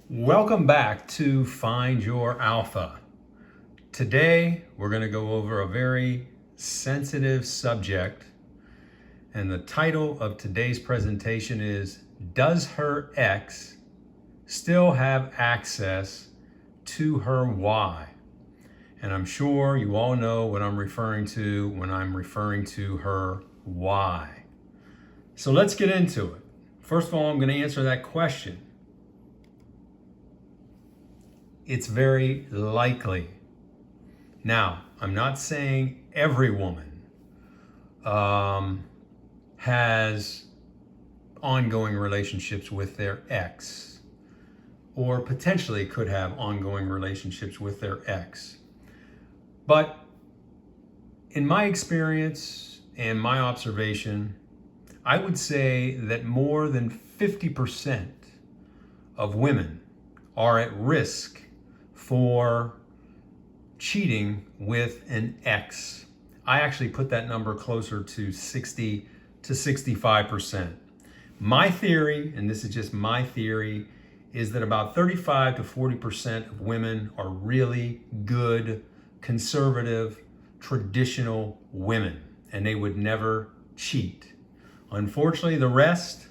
Welcome back to Find Your Alpha. Today, we're going to go over a very sensitive subject, and the title of today's presentation is, Does her ex still have access to her why? And I'm sure you all know what I'm referring to when I'm referring to her why. So let's get into it. First of all, I'm going to answer that question. It's very likely. Now, I'm not saying every woman has ongoing relationships with their ex, or potentially could have ongoing relationships with their ex. But in my experience and my observation, I would say that more than 50% of women are at risk for cheating with an ex. I actually put that number closer to 60 to 65%. My theory, and this is just my theory, is that about 35 to 40% of women are really good, conservative, traditional women, and they would never cheat. Unfortunately, the rest,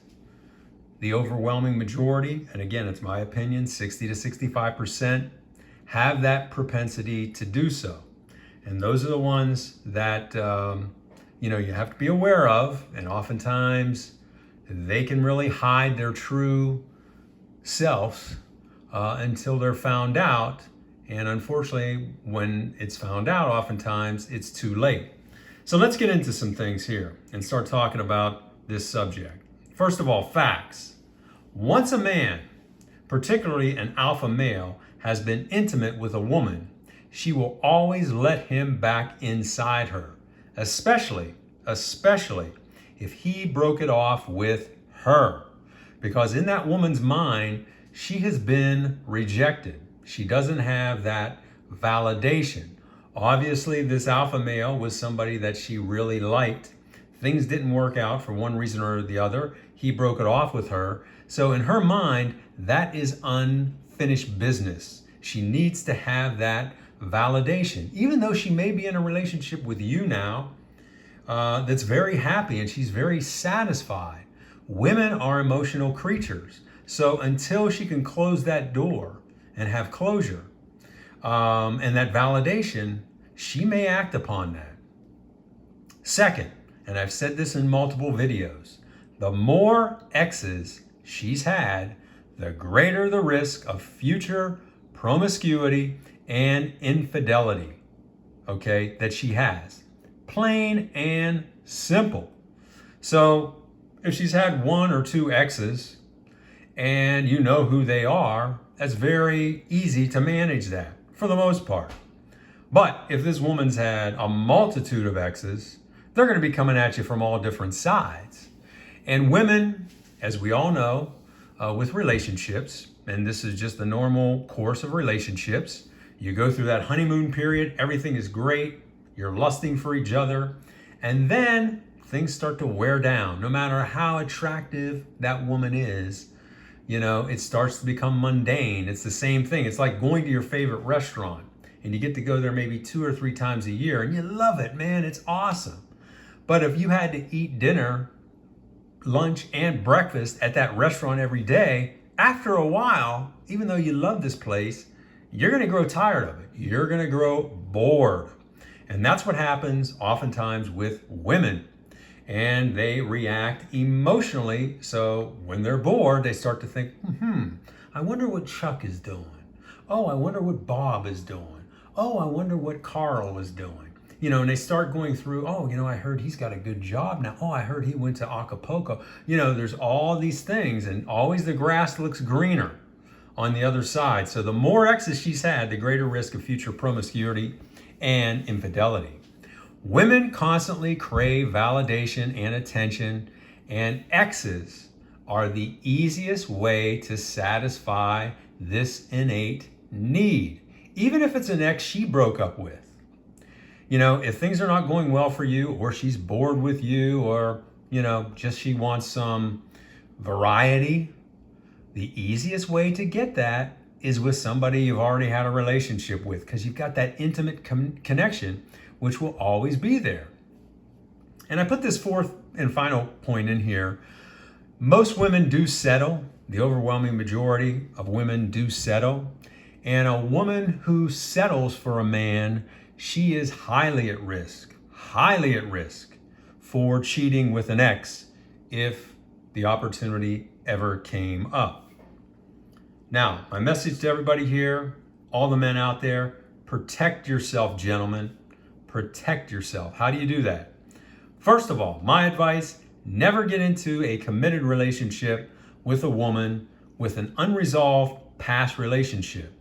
the overwhelming majority, and again, it's my opinion, 60 to 65%, have that propensity to do so. And those are the ones that you have to be aware of, and oftentimes they can really hide their true selves until they're found out. And unfortunately, when it's found out, oftentimes it's too late. So let's get into some things here and start talking about this subject. First of all, facts. Once a man, particularly an alpha male, has been intimate with a woman, she will always let him back inside her, especially if he broke it off with her. Because in that woman's mind, she has been rejected. She doesn't have that validation. Obviously, this alpha male was somebody that she really liked. Things didn't work out for one reason or the other. He broke it off with her. So in her mind, that is unfinished business. She needs to have that validation. Even though she may be in a relationship with you now that's very happy and she's very satisfied. Women are emotional creatures. So until she can close that door and have closure and that validation, she may act upon that. Second, and I've said this in multiple videos, the more exes she's had, the greater the risk of future promiscuity and infidelity, okay, that she has. Plain and simple. So if she's had one or two exes and you know who they are, that's very easy to manage that for the most part. But if this woman's had a multitude of exes, they're going to be coming at you from all different sides. And women, as we all know, with relationships, and this is just the normal course of relationships, you go through that honeymoon period, everything is great, you're lusting for each other, and then things start to wear down. No matter how attractive that woman is, it starts to become mundane. It's the same thing. It's like going to your favorite restaurant, and you get to go there maybe 2 or 3 times a year, and you love it, man, it's awesome. But if you had to eat dinner, lunch, and breakfast at that restaurant every day, after a while, even though you love this place, you're going to grow tired of it. You're going to grow bored. And that's what happens oftentimes with women. And they react emotionally. So when they're bored, they start to think, I wonder what Chuck is doing. Oh, I wonder what Bob is doing. Oh, I wonder what Carl is doing. And they start going through, I heard he's got a good job now. Oh, I heard he went to Acapulco. There's all these things, and always the grass looks greener on the other side. So the more exes she's had, the greater risk of future promiscuity and infidelity. Women constantly crave validation and attention, and exes are the easiest way to satisfy this innate need, even if it's an ex she broke up with. If things are not going well for you, or she's bored with you, or, just she wants some variety, The easiest way to get that is with somebody you've already had a relationship with, because you've got that intimate connection, which will always be there. And I put this fourth and final point in here. Most women do settle. The overwhelming majority of women do settle. And a woman who settles for a man, she is highly at risk for cheating with an ex if the opportunity ever came up. Now, my message to everybody here, all the men out there, protect yourself, gentlemen. Protect yourself. How do you do that? First of all, my advice, never get into a committed relationship with a woman with an unresolved past relationship,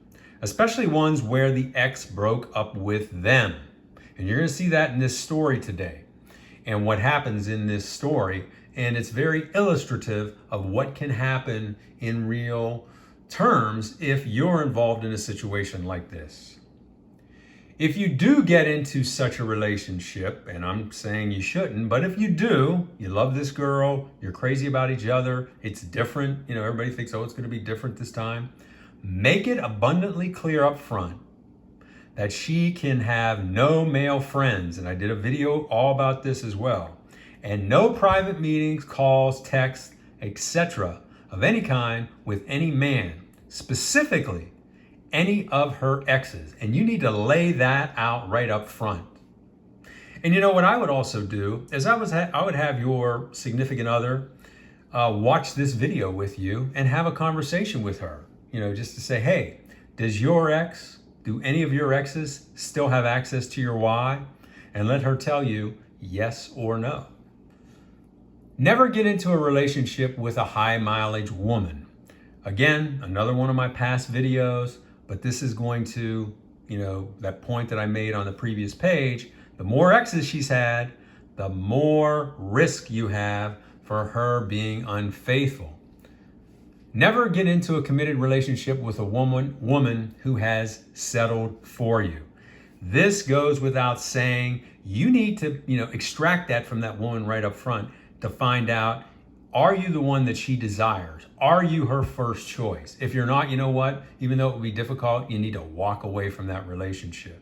especially ones where the ex broke up with them. And you're going to see that in this story today and what happens in this story. And it's very illustrative of what can happen in real terms if you're involved in a situation like this. If you do get into such a relationship, and I'm saying you shouldn't, but if you do, you love this girl, you're crazy about each other, it's different, everybody thinks, oh, it's going to be different this time. Make it abundantly clear up front that she can have no male friends, and I did a video all about this as well, and no private meetings, calls, texts, etc. of any kind with any man, specifically any of her exes. And you need to lay that out right up front. And what I would also do is I would have your significant other watch this video with you and have a conversation with her, just to say, hey, do any of your exes still have access to your Y? And let her tell you yes or no. Never get into a relationship with a high mileage woman. Again, another one of my past videos, but this is going to, that point that I made on the previous page, the more exes she's had, the more risk you have for her being unfaithful. Never get into a committed relationship with a woman who has settled for you. This goes without saying. You need to, extract that from that woman right up front to find out, are you the one that she desires? Are you her first choice? If you're not, you know what? Even though it would be difficult, you need to walk away from that relationship.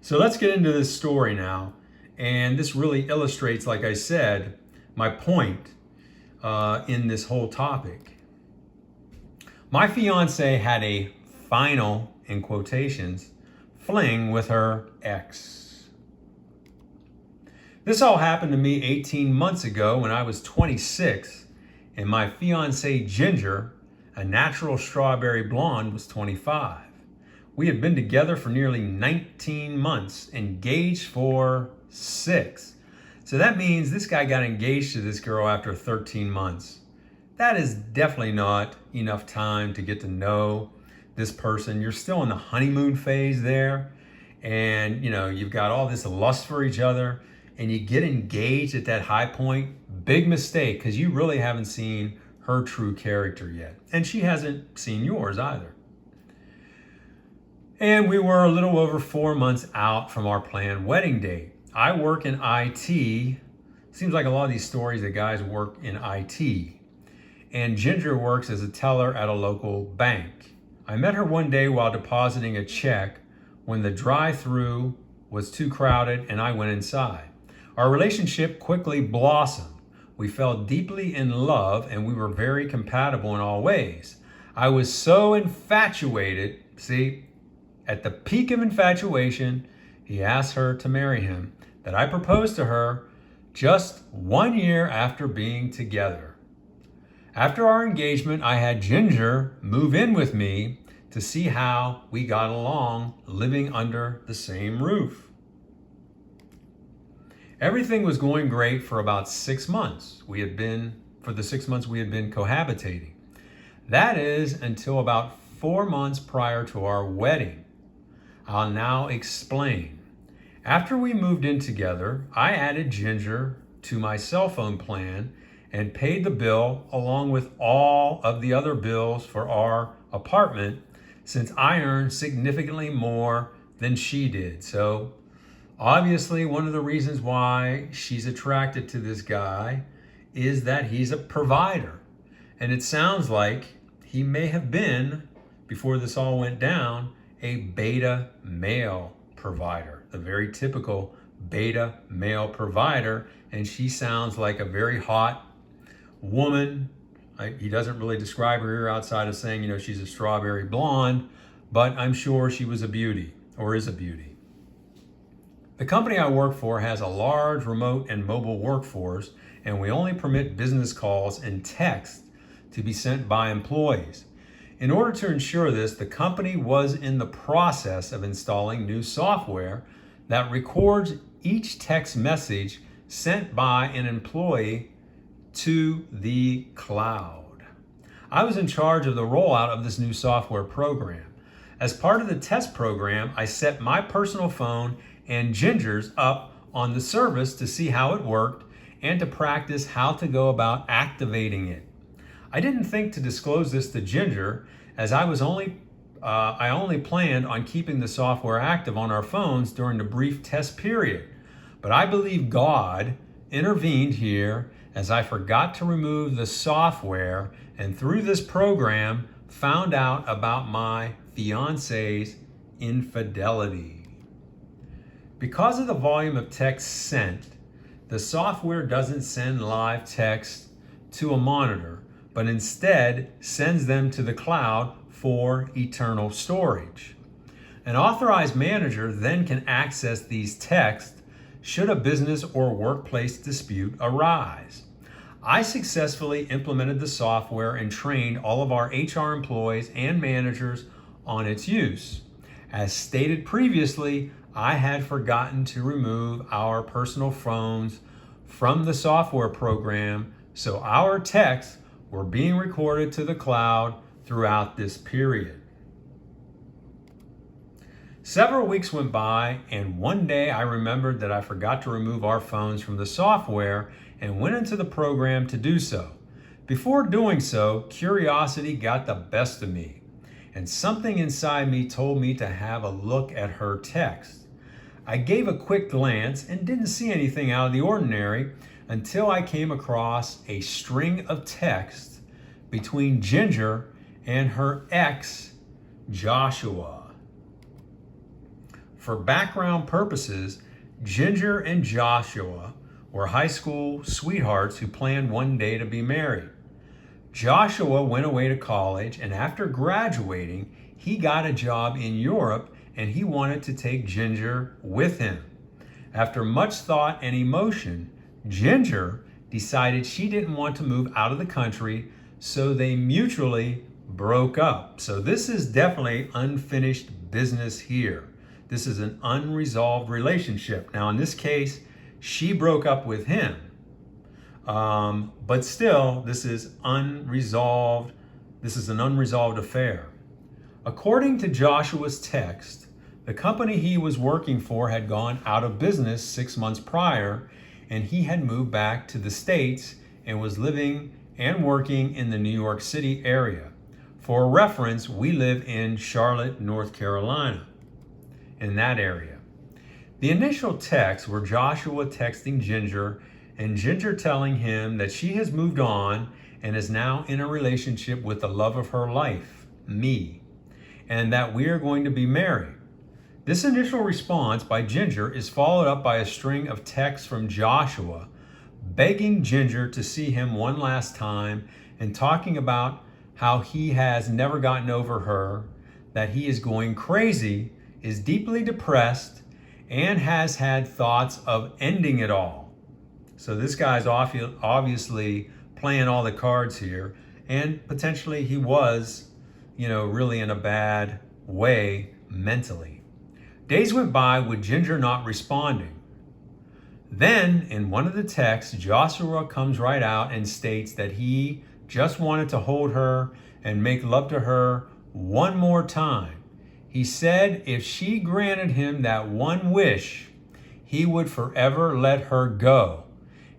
So let's get into this story now. And this really illustrates, like I said, my point in this whole topic. My fiancée had a final, in quotations, fling with her ex. This all happened to me 18 months ago when I was 26, and my fiancée Ginger, a natural strawberry blonde, was 25. We had been together for nearly 19 months, engaged for 6. So that means this guy got engaged to this girl after 13 months. That is definitely not enough time to get to know this person. You're still in the honeymoon phase there, and you've got all this lust for each other, and you get engaged at that high point. Big mistake, because you really haven't seen her true character yet, and she hasn't seen yours either. And we were a little over 4 months out from our planned wedding date. I work in IT. Seems like a lot of these stories that guys work in IT. And Ginger works as a teller at a local bank. I met her one day while depositing a check when the drive-thru was too crowded and I went inside. Our relationship quickly blossomed. We fell deeply in love and we were very compatible in all ways. I was so infatuated, at the peak of infatuation, he asked her to marry him, that I proposed to her just 1 year after being together. After our engagement, I had Ginger move in with me to see how we got along living under the same roof. Everything was going great for about 6 months. For the 6 months we had been cohabitating. That is until about 4 months prior to our wedding. I'll now explain. After we moved in together, I added Ginger to my cell phone plan and paid the bill along with all of the other bills for our apartment, since I earned significantly more than she did. So obviously, one of the reasons why she's attracted to this guy is that he's a provider. And it sounds like he may have been, before this all went down, a beta male provider, the very typical beta male provider, and she sounds like a very hot woman. He doesn't really describe her here outside of saying, she's a strawberry blonde, but I'm sure she was a beauty, or is a beauty. The company I work for has a large remote and mobile workforce, and we only permit business calls and text to be sent by employees. In order to ensure this, the company was in the process of installing new software that records each text message sent by an employee to the cloud. I was in charge of the rollout of this new software program. As part of the test program, I set my personal phone and Ginger's up on the service to see how it worked and to practice how to go about activating it. I didn't think to disclose this to Ginger, as I only planned on keeping the software active on our phones during the brief test period. But I believe God intervened here, as I forgot to remove the software, and through this program found out about my fiancé's infidelity. Because of the volume of text sent, the software doesn't send live text to a monitor, but instead sends them to the cloud for eternal storage. An authorized manager then can access these texts should a business or workplace dispute arise. I successfully implemented the software and trained all of our HR employees and managers on its use. As stated previously, I had forgotten to remove our personal phones from the software program, so our texts were being recorded to the cloud throughout this period. Several weeks went by, and one day I remembered that I forgot to remove our phones from the software and went into the program to do so. Before doing so, curiosity got the best of me, and something inside me told me to have a look at her text. I gave a quick glance and didn't see anything out of the ordinary until I came across a string of text between Ginger and her ex, Joshua. For background purposes, Ginger and Joshua were high school sweethearts who planned one day to be married. Joshua went away to college, and after graduating, he got a job in Europe, and he wanted to take Ginger with him. After much thought and emotion, Ginger decided she didn't want to move out of the country, so they mutually broke up. So this is definitely unfinished business here. This is an unresolved relationship. Now, in this case, she broke up with him. But still, this is unresolved. This is an unresolved affair. According to Joshua's text, the company he was working for had gone out of business 6 months prior, and he had moved back to the States and was living and working in the New York City area. For reference, we live in Charlotte, North Carolina, in that area. The initial texts were Joshua texting Ginger and Ginger telling him that she has moved on and is now in a relationship with the love of her life, me, and that we are going to be married. This initial response by Ginger is followed up by a string of texts from Joshua begging Ginger to see him one last time and talking about how he has never gotten over her, that he is going crazy, is deeply depressed, and has had thoughts of ending it all. So this guy's obviously playing all the cards here, and potentially he was, really in a bad way mentally. Days went by with Ginger not responding. Then, in one of the texts, Joshua comes right out and states that he just wanted to hold her and make love to her one more time. He said if she granted him that one wish, he would forever let her go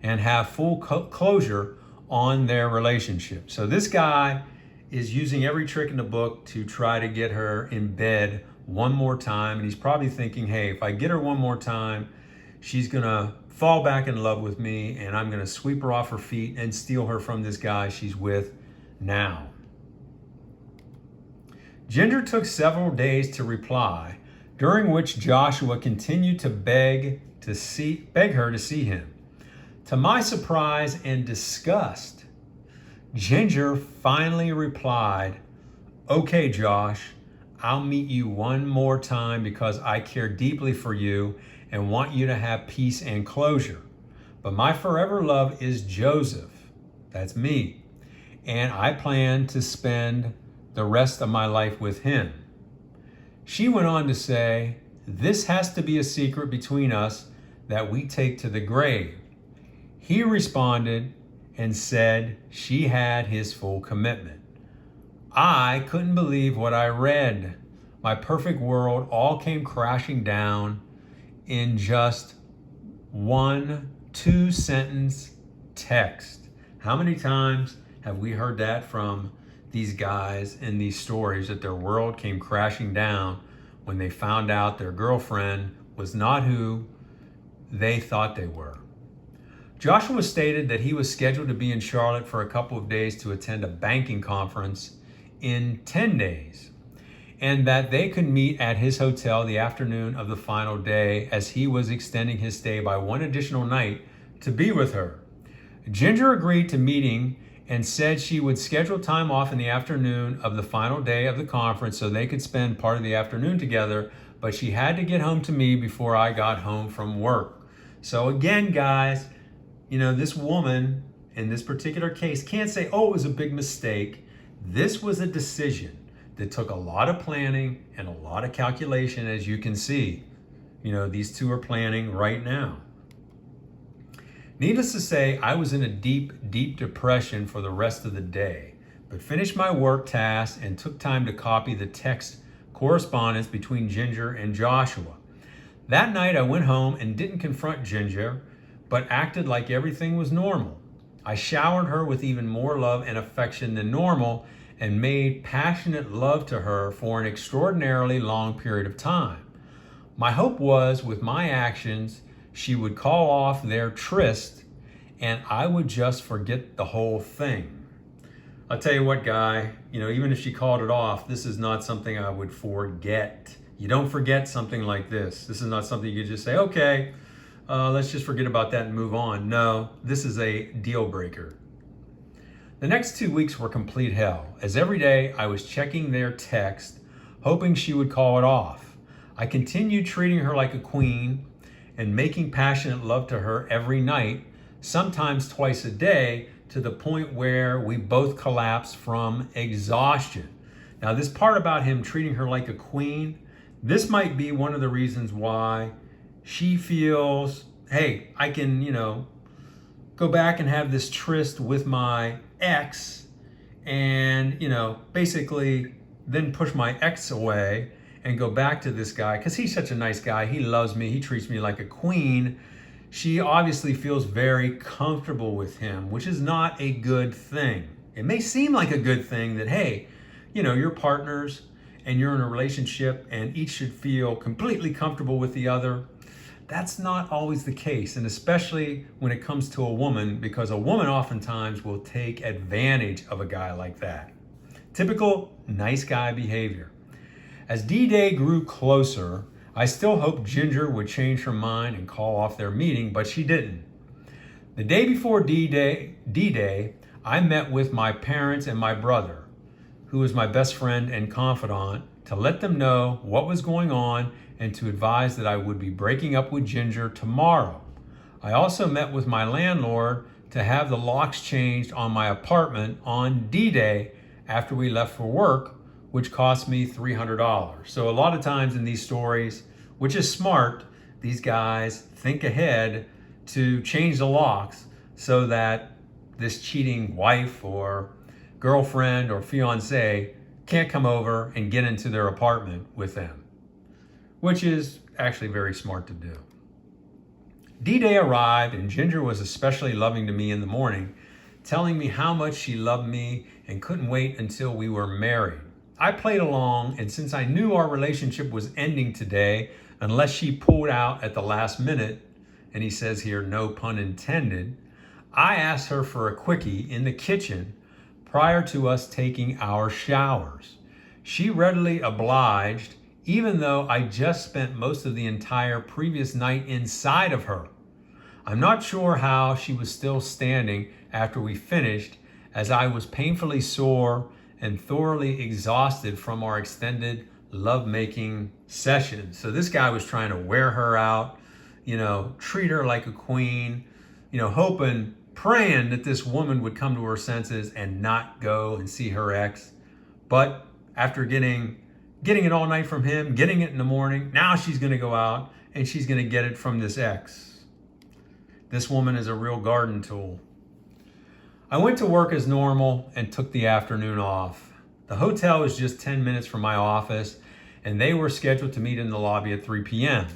and have full closure on their relationship. So this guy is using every trick in the book to try to get her in bed one more time. And he's probably thinking, hey, if I get her one more time, she's going to fall back in love with me, and I'm going to sweep her off her feet and steal her from this guy she's with now. Ginger took several days to reply, during which Joshua continued to beg her to see him. To my surprise and disgust, Ginger finally replied, "Okay, Josh, I'll meet you one more time because I care deeply for you and want you to have peace and closure. But my forever love is Joseph," that's me, "and I plan to spend the rest of my life with him." She went on to say, "This has to be a secret between us that we take to the grave." He responded and said she had his full commitment. I couldn't believe what I read. My perfect world all came crashing down in just one 2-sentence text. How many times have we heard that from these guys in these stories, that their world came crashing down when they found out their girlfriend was not who they thought they were? Joshua stated that he was scheduled to be in Charlotte for a couple of days to attend a banking conference in 10 days, and that they could meet at his hotel the afternoon of the final day, as he was extending his stay by one additional night to be with her. Ginger agreed to meeting and said she would schedule time off in the afternoon of the final day of the conference so they could spend part of the afternoon together, but she had to get home to me before I got home from work. So again, guys, this woman in this particular case can't say, "Oh, it was a big mistake." This was a decision that took a lot of planning and a lot of calculation, as you can see. These two are planning right now. Needless to say, I was in a deep, deep depression for the rest of the day, but finished my work tasks and took time to copy the text correspondence between Ginger and Joshua. That night I went home and didn't confront Ginger, but acted like everything was normal. I showered her with even more love and affection than normal and made passionate love to her for an extraordinarily long period of time. My hope was, with my actions, she would call off their tryst and I would just forget the whole thing. I'll tell you what, guy, even if she called it off, this is not something I would forget. You don't forget something like this. This is not something you just say, "Okay, let's just forget about that and move on." No, this is a deal breaker. The next 2 weeks were complete hell, as every day I was checking their text, hoping she would call it off. I continued treating her like a queen and making passionate love to her every night, sometimes twice a day, to the point where we both collapsed from exhaustion. Now, this part about him treating her like a queen, this might be one of the reasons why she feels, hey, I can, go back and have this tryst with my ex and, basically then push my ex away and go back to this guy because he's such a nice guy. He loves me. He treats me like a queen. She obviously feels very comfortable with him, which is not a good thing. It may seem like a good thing that, hey, you're partners and you're in a relationship and each should feel completely comfortable with the other. That's not always the case, and especially when it comes to a woman, because a woman oftentimes will take advantage of a guy like that. Typical nice guy behavior. As D-Day grew closer, I still hoped Ginger would change her mind and call off their meeting, but she didn't. The day before D-Day, I met with my parents and my brother, who was my best friend and confidant, to let them know what was going on and to advise that I would be breaking up with Ginger tomorrow. I also met with my landlord to have the locks changed on my apartment on D-Day after we left for work, which cost me $300. So a lot of times in these stories, which is smart, these guys think ahead to change the locks so that this cheating wife or girlfriend or fiancée can't come over and get into their apartment with them, which is actually very smart to do. D-Day arrived and Ginger was especially loving to me in the morning, telling me how much she loved me and couldn't wait until we were married. I played along, and since I knew our relationship was ending today, unless she pulled out at the last minute, and he says here, no pun intended, I asked her for a quickie in the kitchen prior to us taking our showers. She readily obliged, even though I just spent most of the entire previous night inside of her. I'm not sure how she was still standing after we finished, as I was painfully sore and thoroughly exhausted from our extended lovemaking session. So this guy was trying to wear her out, treat her like a queen, hoping, praying that this woman would come to her senses and not go and see her ex. But after getting it all night from him, getting it in the morning, now she's going to go out and she's going to get it from this ex. This woman is a real garden tool. I went to work as normal and took the afternoon off. The hotel was just 10 minutes from my office, and they were scheduled to meet in the lobby at 3 p.m.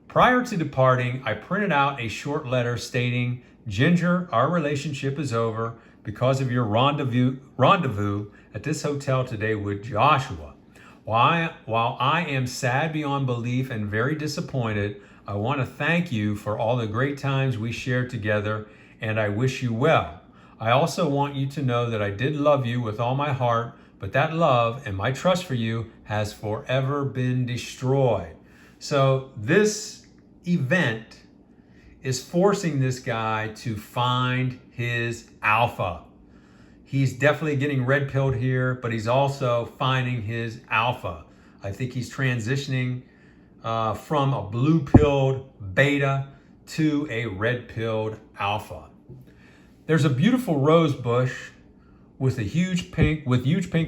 Prior to departing, I printed out a short letter stating, "Ginger, our relationship is over because of your rendezvous at this hotel today with Joshua. While I am sad beyond belief and very disappointed, I want to thank you for all the great times we shared together, and I wish you well. I also want you to know that I did love you with all my heart, but that love and my trust for you has forever been destroyed." So this event is forcing this guy to find his alpha. He's definitely getting red-pilled here, but he's also finding his alpha. I think he's transitioning from a blue-pilled beta to a red-pilled alpha. There's a beautiful rose bush with huge pink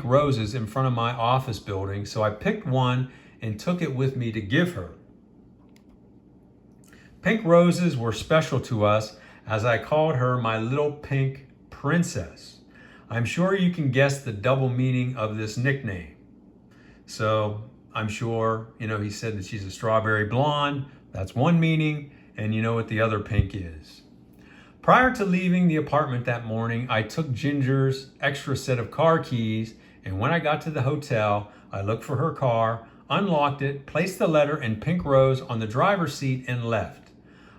roses in front of my office building, so I picked one and took it with me to give her. Pink roses were special to us, as I called her my little pink princess. I'm sure you can guess the double meaning of this nickname. So I'm sure, he said that she's a strawberry blonde. That's one meaning, and you know what the other pink is. Prior to leaving the apartment that morning, I took Ginger's extra set of car keys, and when I got to the hotel, I looked for her car, unlocked it, placed the letter and pink rose on the driver's seat, and left.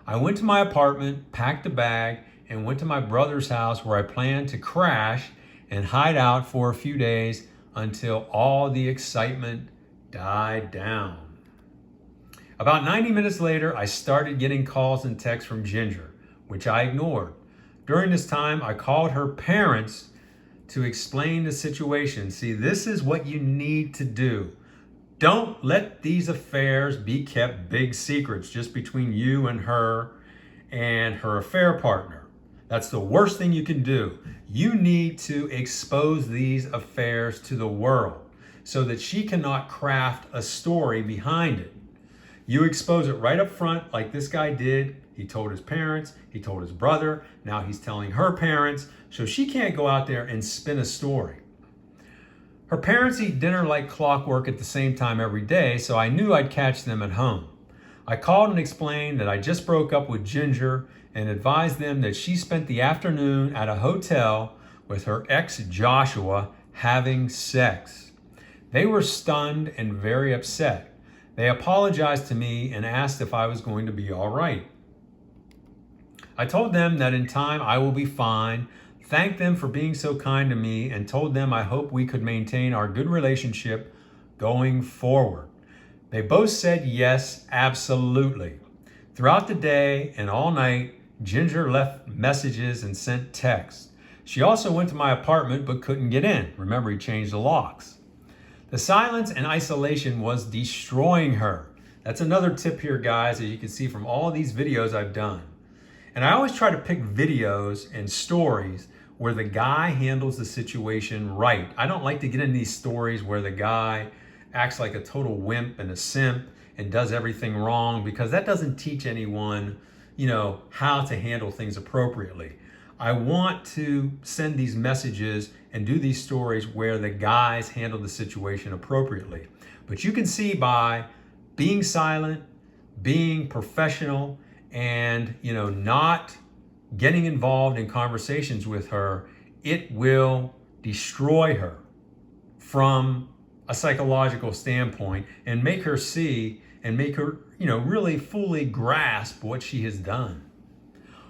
I went to my apartment, packed a bag, and went to my brother's house where I planned to crash and hide out for a few days until all the excitement died down. About 90 minutes later, I started getting calls and texts from Ginger, which I ignored. During this time, I called her parents to explain the situation. See, this is what you need to do. Don't let these affairs be kept big secrets just between you and her affair partner. That's the worst thing you can do. You need to expose these affairs to the world so that she cannot craft a story behind it. You expose it right up front like this guy did. He told his parents, he told his brother, now he's telling her parents, so she can't go out there and spin a story. Her parents eat dinner like clockwork at the same time every day, so I knew I'd catch them at home. I called and explained that I just broke up with Ginger and advised them that she spent the afternoon at a hotel with her ex Joshua having sex. They were stunned and very upset. They apologized to me and asked if I was going to be all right. I told them that in time I will be fine, thanked them for being so kind to me, and told them I hope we could maintain our good relationship going forward. They both said yes, absolutely. Throughout the day and all night, Ginger left messages and sent texts. She also went to my apartment but couldn't get in. Remember, he changed the locks. The silence and isolation was destroying her. That's another tip here, guys, as you can see from all of these videos I've done. And I always try to pick videos and stories where the guy handles the situation right. I don't like to get in these stories where the guy acts like a total wimp and a simp and does everything wrong, because that doesn't teach anyone, how to handle things appropriately. I want to send these messages and do these stories where the guys handle the situation appropriately. But you can see by being silent, being professional, and not getting involved in conversations with her, it will destroy her from a psychological standpoint and make her see and make her really fully grasp what she has done.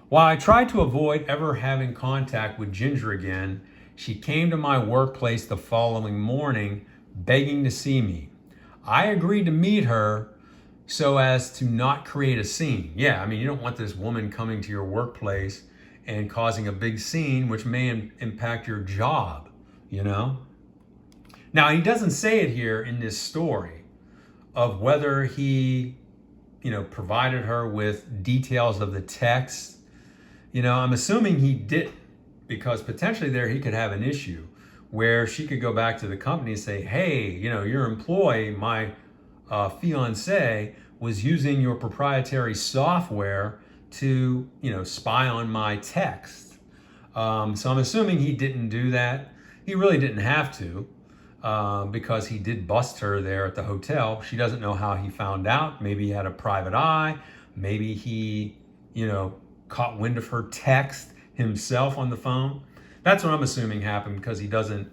While I tried to avoid ever having contact with Ginger again, she came to my workplace the following morning begging to see me. I agreed to meet her so as to not create a scene. Yeah, I mean, you don't want this woman coming to your workplace and causing a big scene, which may impact your job, you know? Now, he doesn't say it here in this story of whether he, provided her with details of the text. I'm assuming he didn't, because potentially there he could have an issue where she could go back to the company and say, hey, your employee, my fiancé, was using your proprietary software to, spy on my text. So I'm assuming he didn't do that. He really didn't have to, because he did bust her there at the hotel. She doesn't know how he found out. Maybe he had a private eye. Maybe he, caught wind of her text himself on the phone. That's what I'm assuming happened, because he doesn't,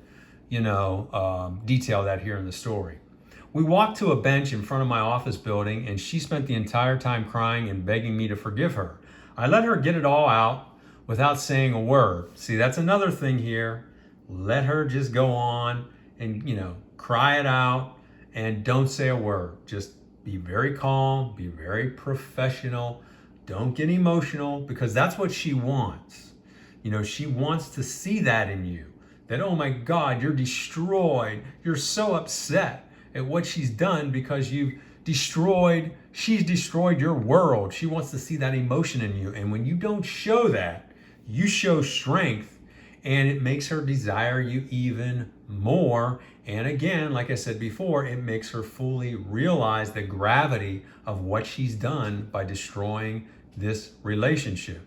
detail that here in the story. We walked to a bench in front of my office building, and she spent the entire time crying and begging me to forgive her. I let her get it all out without saying a word. See, that's another thing here. Let her just go on and, cry it out, and don't say a word. Just be very calm, be very professional. Don't get emotional, because that's what she wants. She wants to see that in you. That, oh my God, you're destroyed. You're so upset at what she's done because she's destroyed your world. She wants to see that emotion in you. And when you don't show that, you show strength, and it makes her desire you even more. And again, like I said before, it makes her fully realize the gravity of what she's done by destroying this relationship.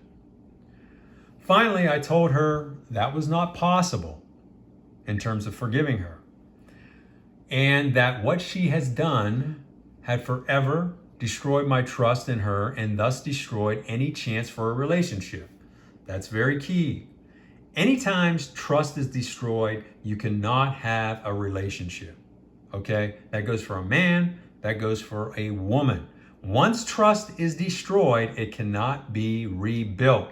Finally, I told her that was not possible in terms of forgiving her, and that what she has done had forever destroyed my trust in her and thus destroyed any chance for a relationship. That's very key. Anytime trust is destroyed, you cannot have a relationship. Okay? That goes for a man, that goes for a woman. Once trust is destroyed, it cannot be rebuilt.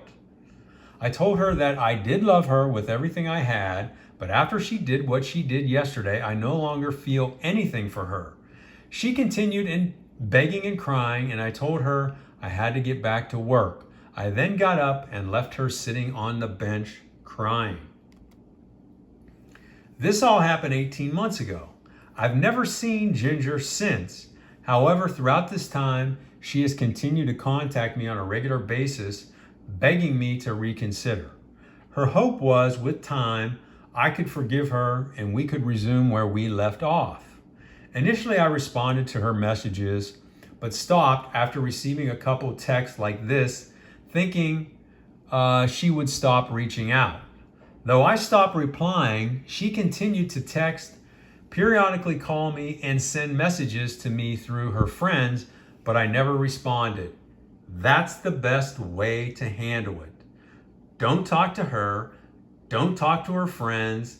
I told her that I did love her with everything I had, but after she did what she did yesterday, I no longer feel anything for her. She continued in begging and crying, and I told her I had to get back to work. I then got up and left her sitting on the bench crying. This all happened 18 months ago. I've never seen Ginger since. However, throughout this time, she has continued to contact me on a regular basis, begging me to reconsider. Her hope was, with time, I could forgive her and we could resume where we left off. Initially, I responded to her messages, but stopped after receiving a couple texts like this, thinking she would stop reaching out. Though I stopped replying, she continued to text, periodically call me, and send messages to me through her friends, but I never responded. That's the best way to handle it. Don't talk to her. Don't talk to her friends.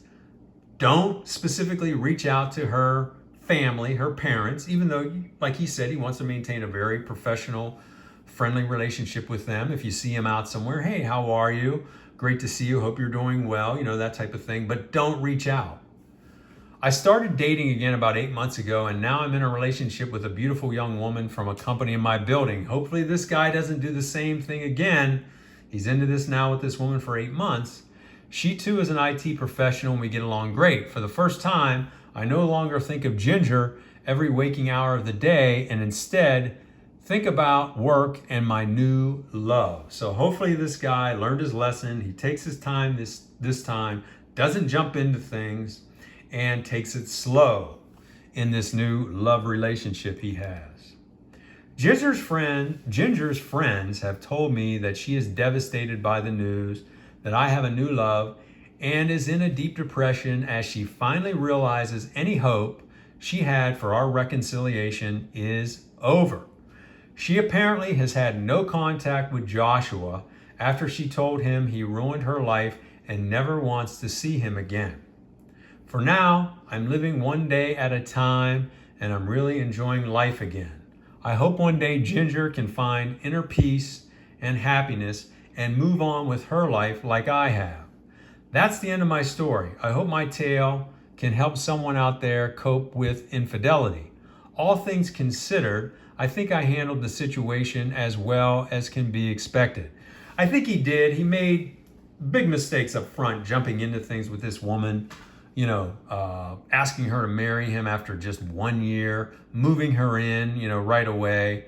Don't specifically reach out to her family, her parents, even though, like he said, he wants to maintain a very professional, friendly relationship with them. If you see him out somewhere, hey, how are you? Great to see you. Hope you're doing well, that type of thing. But don't reach out. I started dating again about 8 months ago, and now I'm in a relationship with a beautiful young woman from a company in my building. Hopefully this guy doesn't do the same thing again. He's into this now with this woman for 8 months. She too is an IT professional, and we get along great. For the first time, I no longer think of Ginger every waking hour of the day, and instead think about work and my new love. So hopefully this guy learned his lesson. He takes his time this time, doesn't jump into things, and takes it slow in this new love relationship he has. Ginger's friends have told me that she is devastated by the news that I have a new love and is in a deep depression as she finally realizes any hope she had for our reconciliation is over. She apparently has had no contact with Joshua after she told him he ruined her life and never wants to see him again. For now, I'm living one day at a time, and I'm really enjoying life again. I hope one day Ginger can find inner peace and happiness and move on with her life like I have. That's the end of my story. I hope my tale can help someone out there cope with infidelity. All things considered, I think I handled the situation as well as can be expected. I think he did. He made big mistakes up front, jumping into things with this woman, asking her to marry him after just 1 year, moving her in, right away,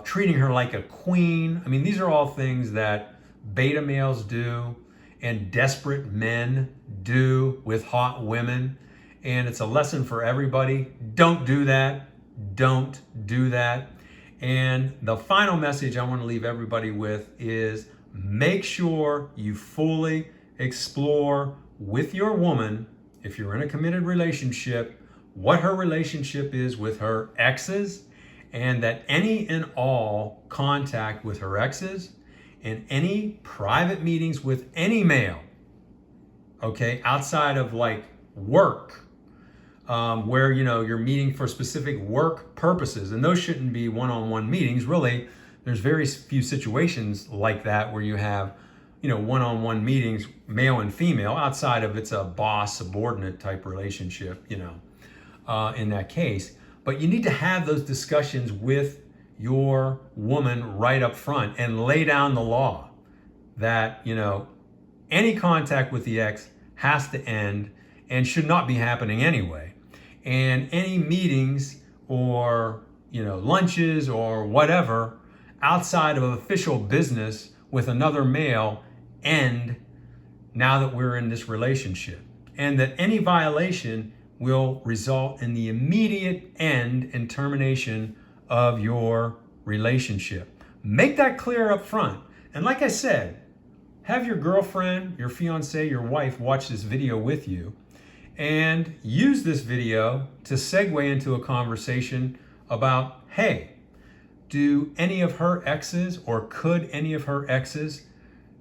treating her like a queen. I mean, these are all things that beta males do and desperate men do with hot women. And it's a lesson for everybody. Don't do that. Don't do that. And the final message I want to leave everybody with is make sure you fully explore with your woman, if you're in a committed relationship, what her relationship is with her exes, and that any and all contact with her exes and any private meetings with any male, okay, outside of like work, where you're meeting for specific work purposes, and those shouldn't be one-on-one meetings. Really, there's very few situations like that where you have one-on-one meetings, male and female, outside of it's a boss subordinate type relationship, in that case. But you need to have those discussions with your woman right up front and lay down the law that any contact with the ex has to end and should not be happening anyway. And any meetings or lunches or whatever outside of official business with another male end now that we're in this relationship. And that any violation will result in the immediate end and termination of your relationship. Make that clear up front. And like I said, have your girlfriend, your fiancée, your wife watch this video with you and use this video to segue into a conversation about, hey, do any of her exes or could any of her exes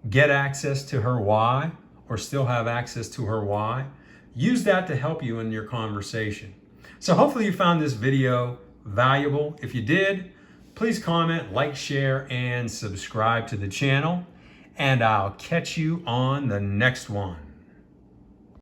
get access to her Y or still have access to her Y? Use that to help you in your conversation. So hopefully you found this video valuable. If you did, please comment, like, share, and subscribe to the channel. And I'll catch you on the next one.